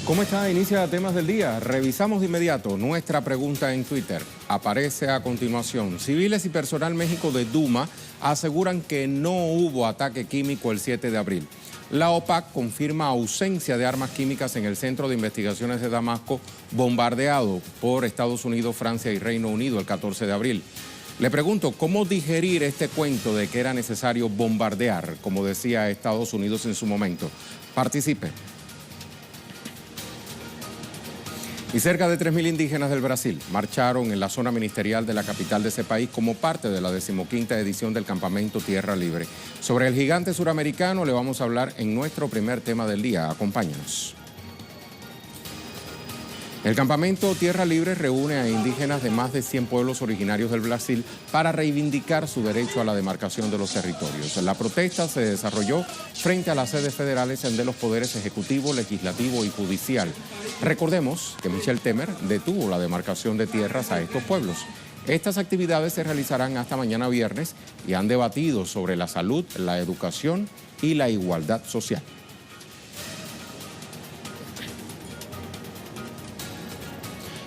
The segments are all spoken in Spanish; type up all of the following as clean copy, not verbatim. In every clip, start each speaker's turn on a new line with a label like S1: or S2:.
S1: ¿Cómo está? Inicia temas del día. Revisamos de inmediato nuestra pregunta en Twitter. Aparece a continuación. Civiles y personal México de Duma aseguran que no hubo ataque químico el 7 de abril. La OPAC confirma ausencia de armas químicas en el Centro de Investigaciones de Damasco, bombardeado por Estados Unidos, Francia y Reino Unido el 14 de abril. Le pregunto, ¿cómo digerir este cuento de que era necesario bombardear, como decía Estados Unidos en su momento? Participe. Y cerca de 3.000 indígenas del Brasil marcharon en la zona ministerial de la capital de ese país como parte de la 15ª edición del campamento Tierra Libre. Sobre el gigante suramericano le vamos a hablar en nuestro primer tema del día. Acompáñanos. El campamento Tierra Libre reúne a indígenas de más de 100 pueblos originarios del Brasil para reivindicar su derecho a la demarcación de los territorios. La protesta se desarrolló frente a las sedes federales de los poderes ejecutivo, legislativo y judicial. Recordemos que Michel Temer detuvo la demarcación de tierras a estos pueblos. Estas actividades se realizarán hasta mañana viernes y han debatido sobre la salud, la educación y la igualdad social.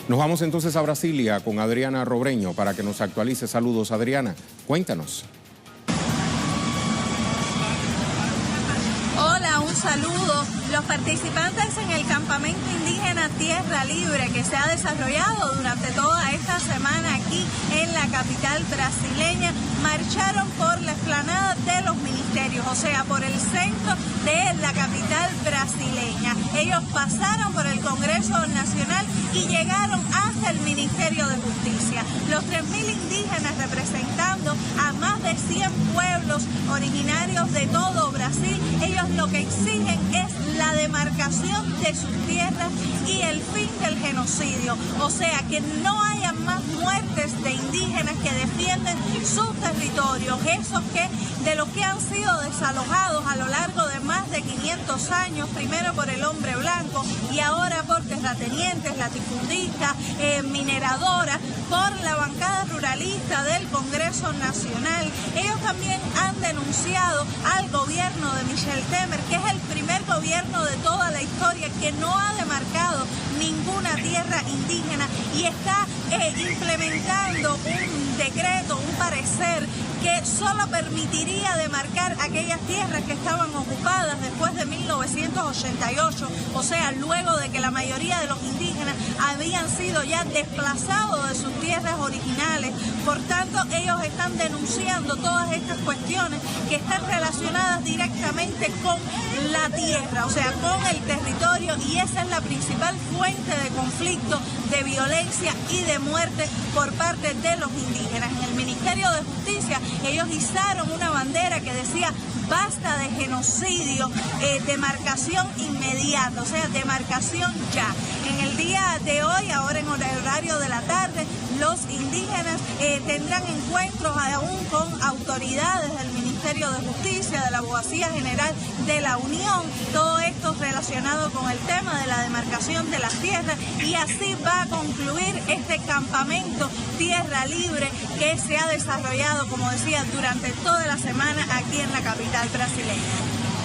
S1: Nos vamos entonces a Brasilia con Adriana Robreño para que nos actualice. Saludos, Adriana. Cuéntanos.
S2: Hola, un saludo. Los participantes en el campamento indígena Tierra Libre que se ha desarrollado durante toda esta semana aquí en la capital brasileña marcharon por la explanada de los ministerios, o sea, por el centro de la capital brasileña. Ellos pasaron por el Congreso Nacional y llegaron hasta el Ministerio de Justicia. Los 3.000 indígenas representando a más de 100 pueblos originarios de todo Brasil, ellos lo que exigen es la demarcación de sus tierras y el fin del genocidio. O sea, que no haya más muertes de indígenas que defienden sus territorios, esos que de los que han sido desalojados a lo largo de más de 500 años, primero por el hombre blanco y ahora por terratenientes, latifundistas, mineradoras, por la bancada ruralista del Congreso Nacional. Ellos también han denunciado al gobierno de Michel Temer, que es el primer gobierno de toda la historia que no ha demarcado ninguna tierra indígena y está implementando un decreto, un parecer que solo permitiría demarcar aquellas tierras que estaban ocupadas después de 1988, o sea, luego de que la mayoría de los indígenas habían sido ya desplazados de sus tierras originales. Por tanto, ellos están denunciando todas estas cuestiones que están relacionadas directamente con la tierra, o sea, con el territorio, y esa es la principal fuente de conflicto, de violencia y de muerte por parte de los indígenas. En el Ministerio de Justicia ellos izaron una bandera que decía basta de genocidio, demarcación inmediata, o sea, demarcación ya. En el día de hoy, ahora en el horario de la tarde, los indígenas tendrán encuentros aún con autoridades del Ministerio de Justicia, de la Abogacía General de la Unión, todo esto relacionado con el tema de la demarcación de las tierras, y así va a concluir este campamento Tierra Libre que se ha desarrollado, como decía, durante toda la semana aquí en la capital brasileña.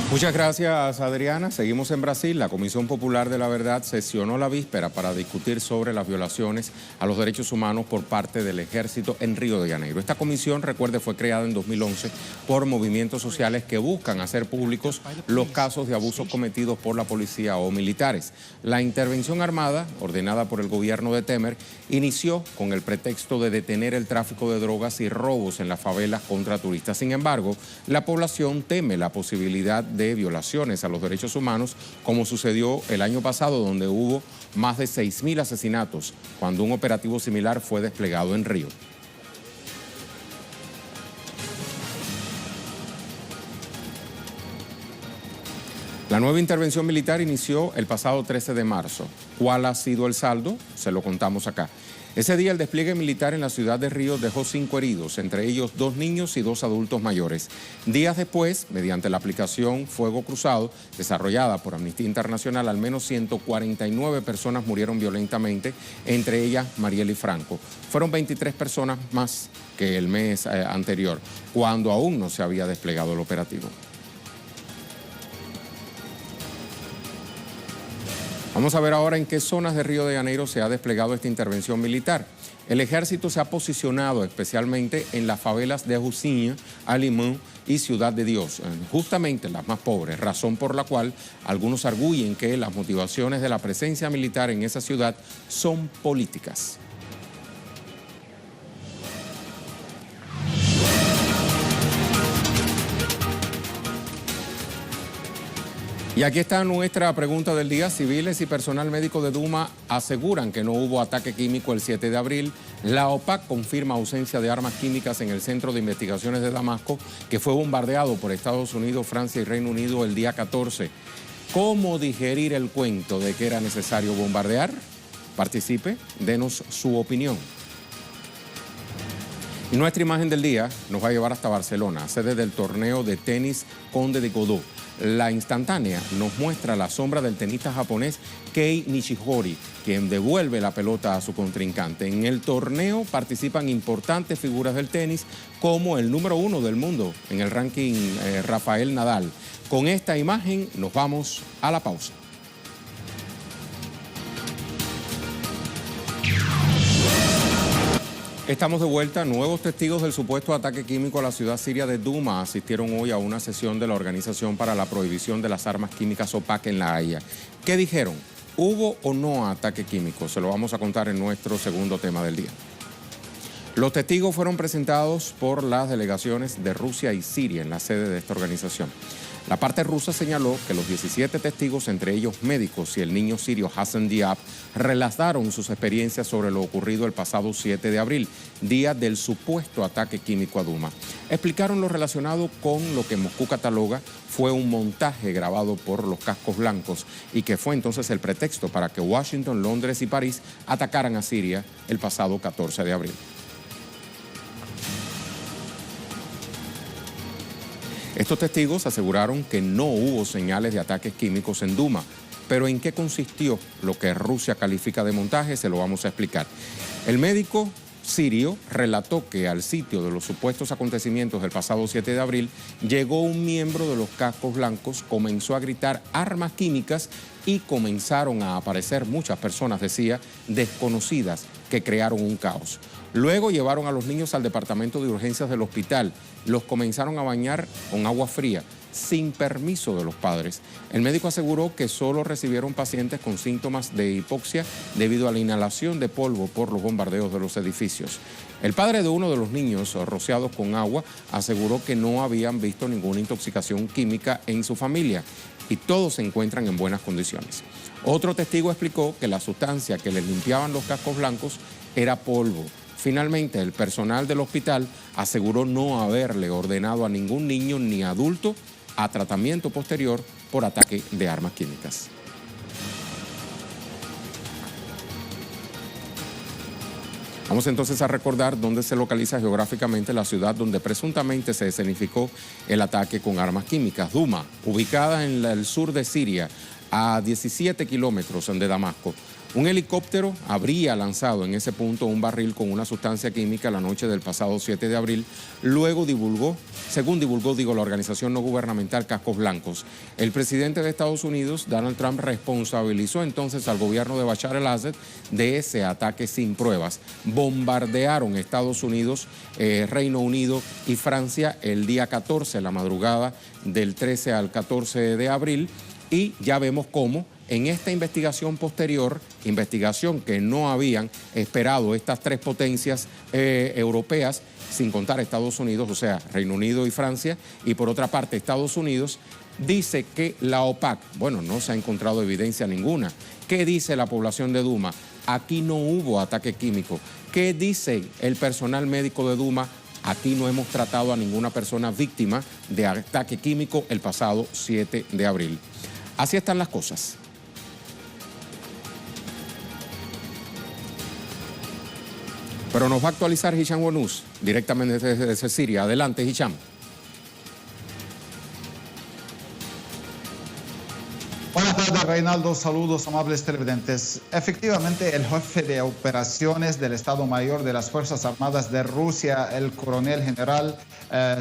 S1: Muchas gracias, Adriana. Seguimos en Brasil. La Comisión Popular de la Verdad sesionó la víspera para discutir sobre las violaciones a los derechos humanos por parte del ejército en Río de Janeiro. Esta comisión, recuerde, fue creada en 2011 por movimientos sociales que buscan hacer públicos los casos de abusos cometidos por la policía o militares. La intervención armada, ordenada por el gobierno de Temer, inició con el pretexto de detener el tráfico de drogas y robos en las favelas contra turistas. Sin embargo, la población teme la posibilidad de violaciones a los derechos humanos, como sucedió el año pasado, donde hubo más de 6.000 asesinatos, cuando un operativo similar fue desplegado en Río. La nueva intervención militar inició el pasado 13 de marzo. ¿Cuál ha sido el saldo? Se lo contamos acá. Ese día el despliegue militar en la ciudad de Río dejó 5 heridos, entre ellos 2 niños y 2 adultos mayores. Días después, mediante la aplicación Fuego Cruzado, desarrollada por Amnistía Internacional, al menos 149 personas murieron violentamente, entre ellas Mariely Franco. Fueron 23 personas más que el mes anterior, cuando aún no se había desplegado el operativo. Vamos a ver ahora en qué zonas de Río de Janeiro se ha desplegado esta intervención militar. El ejército se ha posicionado especialmente en las favelas de Rocinha, Alimán y Ciudad de Dios, justamente las más pobres, razón por la cual algunos arguyen que las motivaciones de la presencia militar en esa ciudad son políticas. Y aquí está nuestra pregunta del día. Civiles y personal médico de Duma aseguran que no hubo ataque químico el 7 de abril. La OPAC confirma ausencia de armas químicas en el Centro de Investigaciones de Damasco, que fue bombardeado por Estados Unidos, Francia y Reino Unido el día 14. ¿Cómo digerir el cuento de que era necesario bombardear? Participe, denos su opinión. Y nuestra imagen del día nos va a llevar hasta Barcelona, sede del torneo de tenis Conde de Godó. La instantánea nos muestra la sombra del tenista japonés Kei Nishihori, quien devuelve la pelota a su contrincante. En el torneo participan importantes figuras del tenis, como el número 1 del mundo en el ranking Rafael Nadal. Con esta imagen nos vamos a la pausa. Estamos de vuelta. Nuevos testigos del supuesto ataque químico a la ciudad siria de Duma asistieron hoy a una sesión de la Organización para la Prohibición de las Armas Químicas OPAC en La Haya. ¿Qué dijeron? ¿Hubo o no ataque químico? Se lo vamos a contar en nuestro segundo tema del día. Los testigos fueron presentados por las delegaciones de Rusia y Siria en la sede de esta organización. La parte rusa señaló que los 17 testigos, entre ellos médicos y el niño sirio Hassan Diab, relataron sus experiencias sobre lo ocurrido el pasado 7 de abril, día del supuesto ataque químico a Duma. Explicaron lo relacionado con lo que Moscú cataloga fue un montaje grabado por los cascos blancos y que fue entonces el pretexto para que Washington, Londres y París atacaran a Siria el pasado 14 de abril. Estos testigos aseguraron que no hubo señales de ataques químicos en Duma, pero ¿en qué consistió lo que Rusia califica de montaje? Se lo vamos a explicar. El médico sirio relató que al sitio de los supuestos acontecimientos del pasado 7 de abril llegó un miembro de los cascos blancos, comenzó a gritar armas químicas y comenzaron a aparecer muchas personas, decía, desconocidas que crearon un caos. Luego llevaron a los niños al departamento de urgencias del hospital. Los comenzaron a bañar con agua fría, sin permiso de los padres. El médico aseguró que solo recibieron pacientes con síntomas de hipoxia debido a la inhalación de polvo por los bombardeos de los edificios. El padre de uno de los niños rociados con agua aseguró que no habían visto ninguna intoxicación química en su familia y todos se encuentran en buenas condiciones. Otro testigo explicó que la sustancia que les limpiaban los cascos blancos era polvo. Finalmente, el personal del hospital aseguró no haberle ordenado a ningún niño ni adulto a tratamiento posterior por ataque de armas químicas. Vamos entonces a recordar dónde se localiza geográficamente la ciudad donde presuntamente se escenificó el ataque con armas químicas. Duma, ubicada en el sur de Siria, a 17 kilómetros de Damasco. Un helicóptero habría lanzado en ese punto un barril con una sustancia química la noche del pasado 7 de abril. Luego según divulgó la organización no gubernamental Cascos Blancos. El presidente de Estados Unidos, Donald Trump, responsabilizó entonces al gobierno de Bashar al-Assad de ese ataque sin pruebas. Bombardearon Estados Unidos, Reino Unido y Francia el día 14, la madrugada del 13 al 14 de abril. Y ya vemos cómo en esta investigación posterior, investigación que no habían esperado estas tres potencias europeas, sin contar Estados Unidos, o sea, Reino Unido y Francia, y por otra parte Estados Unidos, dice que la OPAC, bueno, no se ha encontrado evidencia ninguna. ¿Qué dice la población de Duma? Aquí no hubo ataque químico. ¿Qué dice el personal médico de Duma? Aquí no hemos tratado a ninguna persona víctima de ataque químico el pasado 7 de abril. Así están las cosas. Pero nos va a actualizar Hisham Bonus directamente desde Siria. Adelante, Hisham.
S3: Buenas tardes, Reinaldo. Saludos, amables televidentes. Efectivamente, el jefe de operaciones del Estado Mayor de las Fuerzas Armadas de Rusia, el coronel general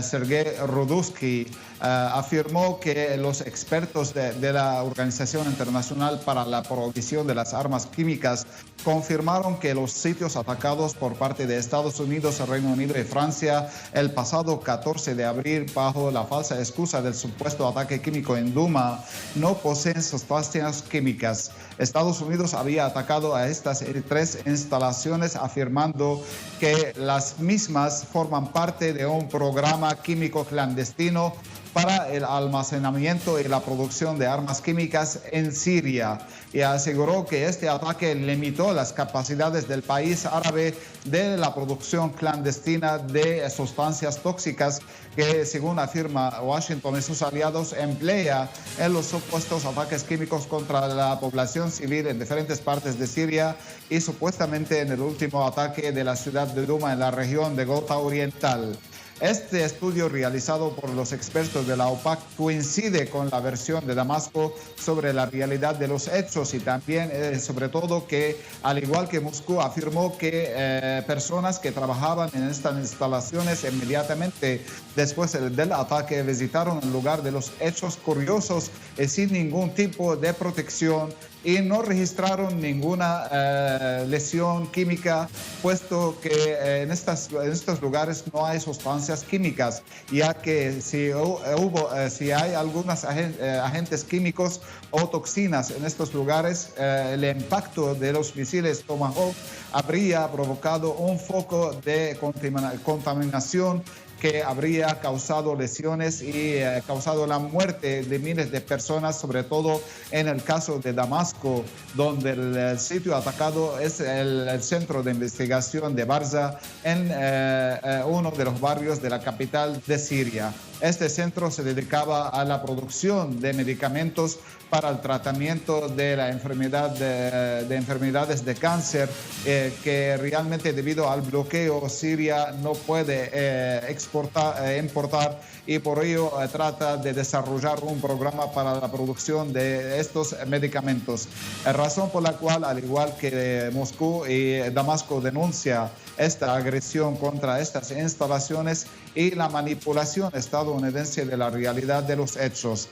S3: Sergei Rudusky, afirmó que los expertos de la Organización Internacional para la Prohibición de las Armas Químicas confirmaron que los sitios atacados por parte de Estados Unidos, Reino Unido y Francia el pasado 14 de abril bajo la falsa excusa del supuesto ataque químico en Duma no poseen sustancias químicas. Estados Unidos había atacado a estas 3 instalaciones afirmando que las mismas forman parte de un programa químico clandestino para el almacenamiento y la producción de armas químicas en Siria, y aseguró que este ataque limitó las capacidades del país árabe de la producción clandestina de sustancias tóxicas que, según afirma Washington y sus aliados, emplea en los supuestos ataques químicos contra la población civil en diferentes partes de Siria y supuestamente en el último ataque de la ciudad de Duma en la región de Ghouta Oriental. Este estudio realizado por los expertos de la OPAC coincide con la versión de Damasco sobre la realidad de los hechos y también, sobre todo, que al igual que Moscú, afirmó que personas que trabajaban en estas instalaciones inmediatamente después del ataque visitaron el lugar de los hechos curiosos y sin ningún tipo de protección y no registraron ninguna lesión química, puesto que en estos lugares no hay sustancias químicas, ya que si hay algunos agentes químicos o toxinas en estos lugares, el impacto de los misiles Tomahawk habría provocado un foco de contaminación que habría causado lesiones y causado la muerte de miles de personas, sobre todo en el caso de Damasco, donde el sitio atacado es el centro de investigación de Barza, en uno de los barrios de la capital de Siria. Este centro se dedicaba a la producción de medicamentos para el tratamiento de la enfermedad de enfermedades de cáncer, que realmente debido al bloqueo Siria no puede importar, y por ello trata de desarrollar un programa para la producción de estos medicamentos. Razón por la cual, al igual que Moscú y Damasco, denuncia esta agresión contra estas instalaciones y la manipulación estadounidense de la realidad de los hechos.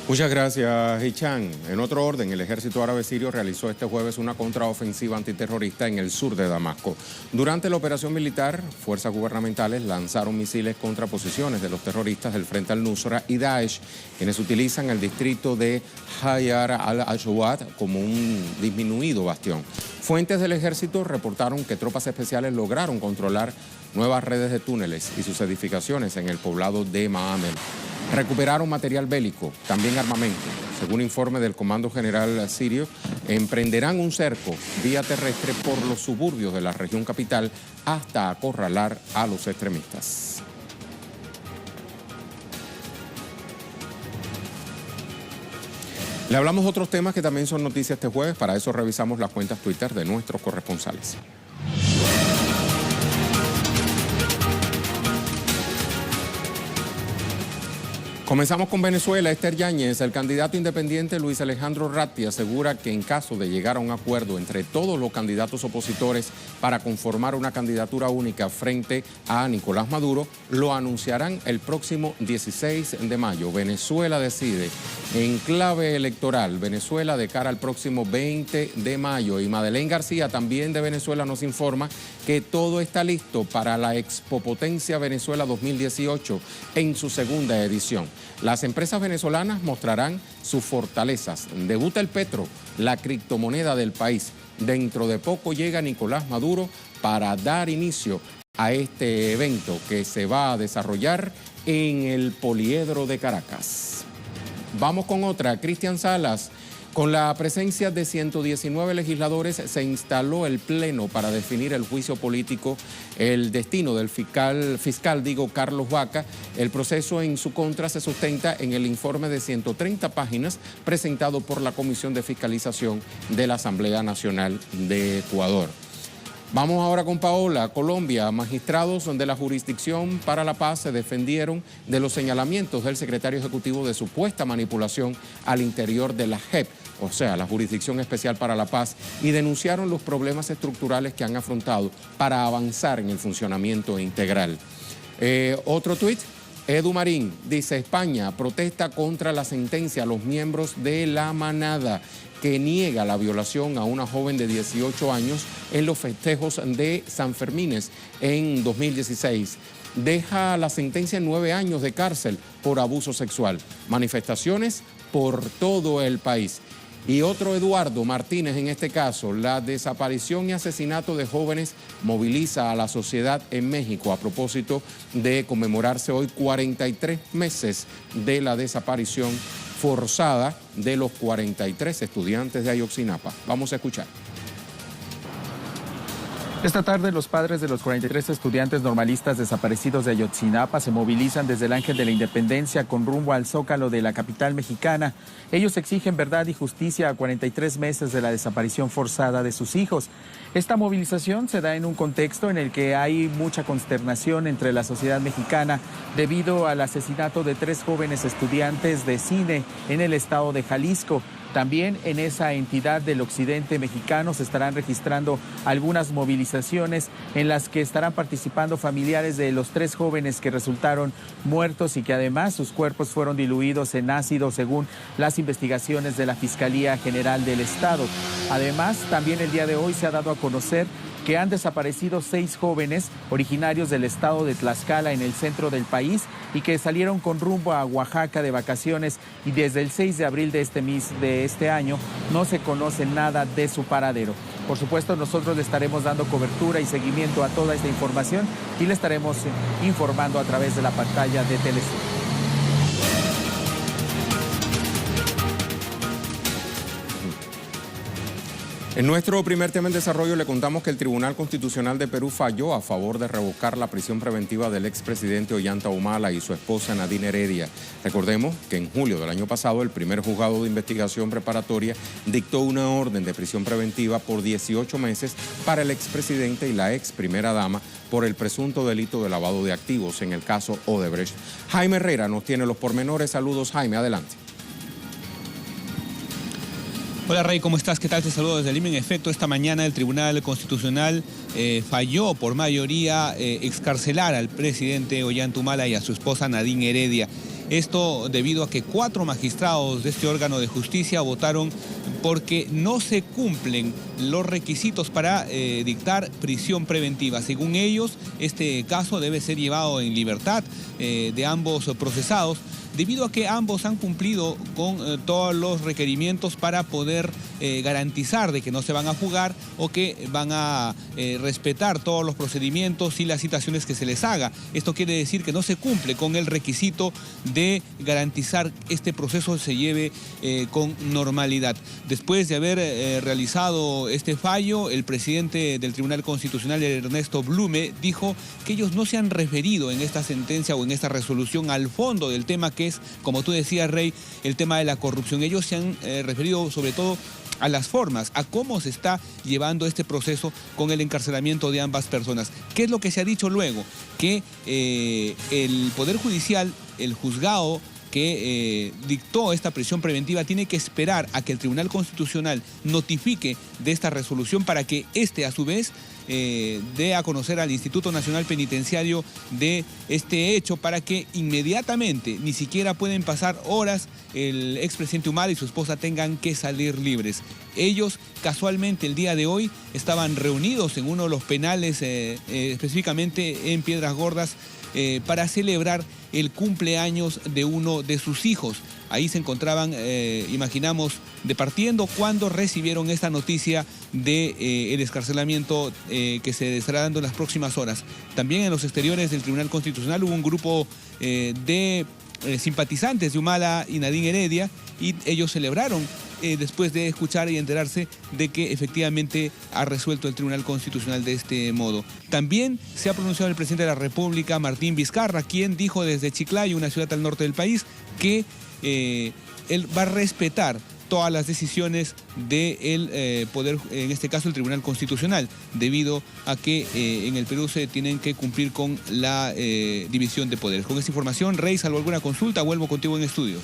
S1: Muchas gracias, Hicham. En otro orden, el ejército árabe sirio realizó este jueves una contraofensiva antiterrorista en el sur de Damasco. Durante la operación militar, fuerzas gubernamentales lanzaron misiles contra posiciones de los terroristas del Frente al-Nusra y Daesh, quienes utilizan el distrito de Hayar al-Ashwat como un disminuido bastión. Fuentes del ejército reportaron que tropas especiales lograron controlar nuevas redes de túneles y sus edificaciones en el poblado de Ma'amel. Recuperaron material bélico, también armamento. Según informe del Comando General sirio, emprenderán un cerco vía terrestre por los suburbios de la región capital hasta acorralar a los extremistas. Le hablamos de otros temas que también son noticias este jueves. Para eso revisamos las cuentas Twitter de nuestros corresponsales. Comenzamos con Venezuela. Esther Yáñez, el candidato independiente Luis Alejandro Ratti, asegura que en caso de llegar a un acuerdo entre todos los candidatos opositores para conformar una candidatura única frente a Nicolás Maduro, lo anunciarán el próximo 16 de mayo. Venezuela decide en clave electoral. Venezuela de cara al próximo 20 de mayo. Y Madeleine García, también de Venezuela, nos informa que todo está listo para la Expopotencia Venezuela 2018 en su segunda edición. Las empresas venezolanas mostrarán sus fortalezas. Debuta el petro, la criptomoneda del país. Dentro de poco llega Nicolás Maduro para dar inicio a este evento que se va a desarrollar en el Poliedro de Caracas. Vamos con otra. Cristian Salas. Con la presencia de 119 legisladores se instaló el pleno para definir el juicio político, el destino del fiscal Carlos Vaca. El proceso en su contra se sustenta en el informe de 130 páginas presentado por la Comisión de Fiscalización de la Asamblea Nacional de Ecuador. Vamos ahora con Paola. Colombia, magistrados de la Jurisdicción para la Paz se defendieron de los señalamientos del secretario ejecutivo de supuesta manipulación al interior de la JEP, o sea, la Jurisdicción Especial para la Paz, y denunciaron los problemas estructurales que han afrontado para avanzar en el funcionamiento integral. Otro tuit. Edu Marín dice: España protesta contra la sentencia a los miembros de la manada que niega la violación a una joven de 18 años en los festejos de San Fermines en 2016. Deja la sentencia en 9 años de cárcel por abuso sexual. Manifestaciones por todo el país. Y otro Eduardo Martínez, en este caso, la desaparición y asesinato de jóvenes moviliza a la sociedad en México a propósito de conmemorarse hoy 43 meses de la desaparición forzada de los 43 estudiantes de Ayotzinapa. Vamos a escuchar.
S4: Esta tarde los padres de los 43 estudiantes normalistas desaparecidos de Ayotzinapa se movilizan desde el Ángel de la Independencia con rumbo al Zócalo de la capital mexicana. Ellos exigen verdad y justicia a 43 meses de la desaparición forzada de sus hijos. Esta movilización se da en un contexto en el que hay mucha consternación entre la sociedad mexicana debido al asesinato de 3 jóvenes estudiantes de cine en el estado de Jalisco. También en esa entidad del occidente mexicano se estarán registrando algunas movilizaciones en las que estarán participando familiares de los 3 jóvenes que resultaron muertos y que además sus cuerpos fueron diluidos en ácido según las investigaciones de la Fiscalía General del Estado. Además, también el día de hoy se ha dado a conocer que han desaparecido 6 jóvenes originarios del estado de Tlaxcala en el centro del país y que salieron con rumbo a Oaxaca de vacaciones y desde el 6 de abril de este año no se conoce nada de su paradero. Por supuesto, nosotros le estaremos dando cobertura y seguimiento a toda esta información y le estaremos informando a través de la pantalla de Telesur.
S1: En nuestro primer tema en desarrollo le contamos que el Tribunal Constitucional de Perú falló a favor de revocar la prisión preventiva del expresidente Ollanta Humala y su esposa Nadine Heredia. Recordemos que en julio del año pasado el primer juzgado de investigación preparatoria dictó una orden de prisión preventiva por 18 meses para el expresidente y la ex primera dama por el presunto delito de lavado de activos en el caso Odebrecht. Jaime Herrera nos tiene los pormenores. Saludos, Jaime, adelante.
S5: Hola Rey, ¿cómo estás? ¿Qué tal? Te saludo desde Lima. En efecto, esta mañana el Tribunal Constitucional falló por mayoría excarcelar al presidente Ollanta Humala y a su esposa Nadine Heredia. Esto debido a que 4 magistrados de este órgano de justicia votaron porque no se cumplen los requisitos para dictar prisión preventiva. Según ellos, este caso debe ser llevado en libertad de ambos procesados, debido a que ambos han cumplido con todos los requerimientos para poder garantizar de que no se van a fugar o que van a respetar todos los procedimientos y las citaciones que se les haga. Esto quiere decir que no se cumple con el requisito de garantizar este proceso se lleve con normalidad. Después de haber realizado este fallo, el presidente del Tribunal Constitucional, Ernesto Blume, dijo que ellos no se han referido en esta sentencia o en esta resolución al fondo del tema, que es, como tú decías, Rey, el tema de la corrupción. Ellos se han referido sobre todo a las formas, a cómo se está llevando este proceso con el encarcelamiento de ambas personas. ¿Qué es lo que se ha dicho luego? Que el Poder Judicial, el juzgado que dictó esta prisión preventiva, tiene que esperar a que el Tribunal Constitucional notifique de esta resolución para que a su vez dé a conocer al Instituto Nacional Penitenciario de este hecho, para que inmediatamente, ni siquiera pueden pasar horas, el expresidente Humala y su esposa tengan que salir libres. Ellos casualmente el día de hoy estaban reunidos en uno de los penales, específicamente en Piedras Gordas, para celebrar el cumpleaños de uno de sus hijos. Ahí se encontraban, imaginamos, departiendo cuando recibieron esta noticia de el escarcelamiento que se estará dando en las próximas horas. También en los exteriores del Tribunal Constitucional hubo un grupo de simpatizantes de Humala y Nadine Heredia, y ellos celebraron después de escuchar y enterarse de que efectivamente ha resuelto el Tribunal Constitucional de este modo. También se ha pronunciado el presidente de la República, Martín Vizcarra, quien dijo desde Chiclayo, una ciudad al norte del país, que él va a respetar todas las decisiones del poder, en este caso el Tribunal Constitucional, debido a que en el Perú se tienen que cumplir con la división de poderes. Con esta información, Rey, salvo alguna consulta, vuelvo contigo en estudios.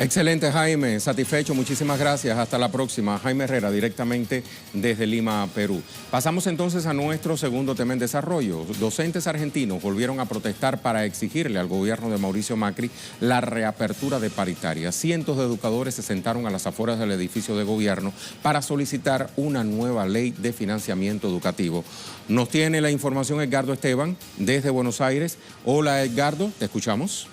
S1: Excelente, Jaime, satisfecho, muchísimas gracias, hasta la próxima. Jaime Herrera, directamente desde Lima, Perú. Pasamos entonces a nuestro segundo tema en desarrollo. Docentes argentinos volvieron a protestar para exigirle al gobierno de Mauricio Macri la reapertura de paritarias. Cientos de educadores se sentaron a las afueras del edificio de gobierno para solicitar una nueva ley de financiamiento educativo. Nos tiene la información Edgardo Esteban desde Buenos Aires. Hola Edgardo, te escuchamos.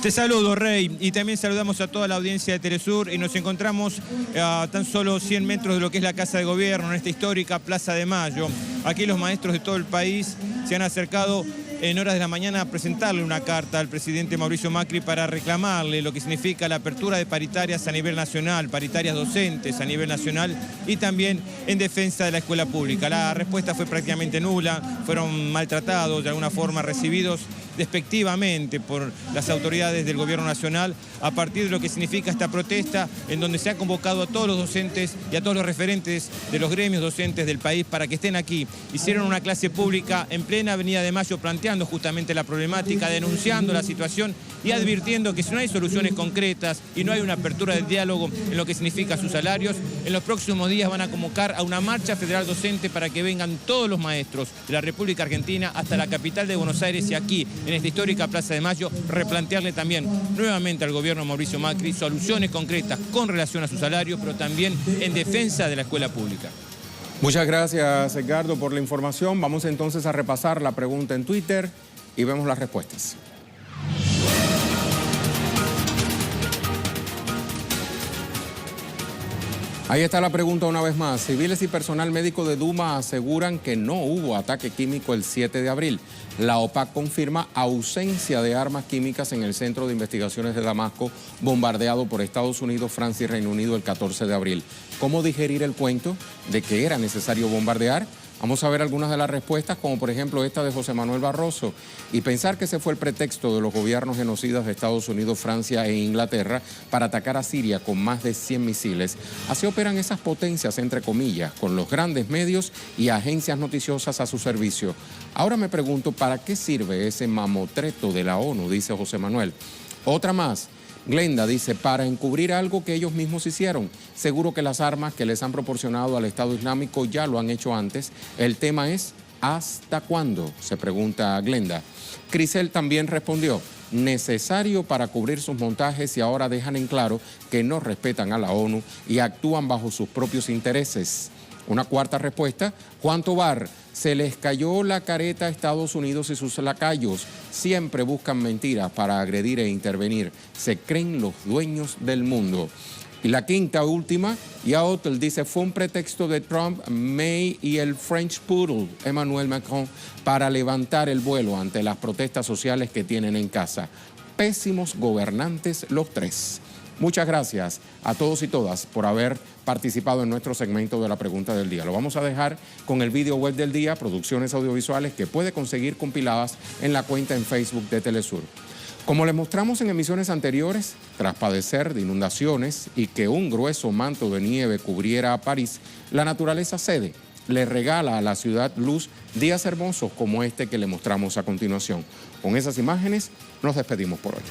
S6: Te saludo, Rey, y también saludamos a toda la audiencia de Telesur y nos encontramos a tan solo 100 metros de lo que es la Casa de Gobierno, en esta histórica Plaza de Mayo. Aquí los maestros de todo el país se han acercado en horas de la mañana a presentarle una carta al presidente Mauricio Macri para reclamarle lo que significa la apertura de paritarias a nivel nacional, paritarias docentes a nivel nacional y también en defensa de la escuela pública. La respuesta fue prácticamente nula, fueron maltratados, de alguna forma recibidos despectivamente por las autoridades del gobierno nacional a partir de lo que significa esta protesta, en donde se ha convocado a todos los docentes y a todos los referentes de los gremios docentes del país para que estén aquí. Hicieron una clase pública en plena Avenida de Mayo planteando justamente la problemática, denunciando la situación y advirtiendo que si no hay soluciones concretas y no hay una apertura del diálogo en lo que significa sus salarios, en los próximos días van a convocar a una marcha federal docente para que vengan todos los maestros de la República Argentina hasta la capital de Buenos Aires y aquí, en esta histórica Plaza de Mayo, replantearle también nuevamente al gobierno Mauricio Macri soluciones concretas con relación a su salario, pero también en defensa de la escuela pública.
S1: Muchas gracias, Edgardo, por la información. Vamos entonces a repasar la pregunta en Twitter y vemos las respuestas. Ahí está la pregunta una vez más. Civiles y personal médico de Duma aseguran que no hubo ataque químico el 7 de abril. La OPAC confirma ausencia de armas químicas en el Centro de Investigaciones de Damasco, bombardeado por Estados Unidos, Francia y Reino Unido el 14 de abril. ¿Cómo digerir el cuento de que era necesario bombardear? Vamos a ver algunas de las respuestas, como por ejemplo esta de José Manuel Barroso. Y pensar que ese fue el pretexto de los gobiernos genocidas de Estados Unidos, Francia e Inglaterra para atacar a Siria con más de 100 misiles. Así operan esas potencias, entre comillas, con los grandes medios y agencias noticiosas a su servicio. Ahora me pregunto, ¿para qué sirve ese mamotreto de la ONU?, dice José Manuel. Otra más. Glenda dice, para encubrir algo que ellos mismos hicieron. Seguro que las armas que les han proporcionado al Estado Islámico ya lo han hecho antes. El tema es, ¿hasta cuándo?, se pregunta Glenda. Crisel también respondió, necesario para cubrir sus montajes y ahora dejan en claro que no respetan a la ONU y actúan bajo sus propios intereses. Una cuarta respuesta, Juan Tobar, se les cayó la careta a Estados Unidos y sus lacayos. Siempre buscan mentiras para agredir e intervenir. Se creen los dueños del mundo. Y la quinta, última, Yaotel dice, fue un pretexto de Trump, May y el French Poodle, Emmanuel Macron, para levantar el vuelo ante las protestas sociales que tienen en casa. Pésimos gobernantes los tres. Muchas gracias a todos y todas por haber participado en nuestro segmento de la pregunta del día. Lo vamos a dejar con el video web del día, producciones audiovisuales que puede conseguir compiladas en la cuenta en Facebook de Telesur. Como les mostramos en emisiones anteriores, tras padecer de inundaciones y que un grueso manto de nieve cubriera a París, la naturaleza cede, le regala a la ciudad luz días hermosos como este que le mostramos a continuación. Con esas imágenes nos despedimos por hoy.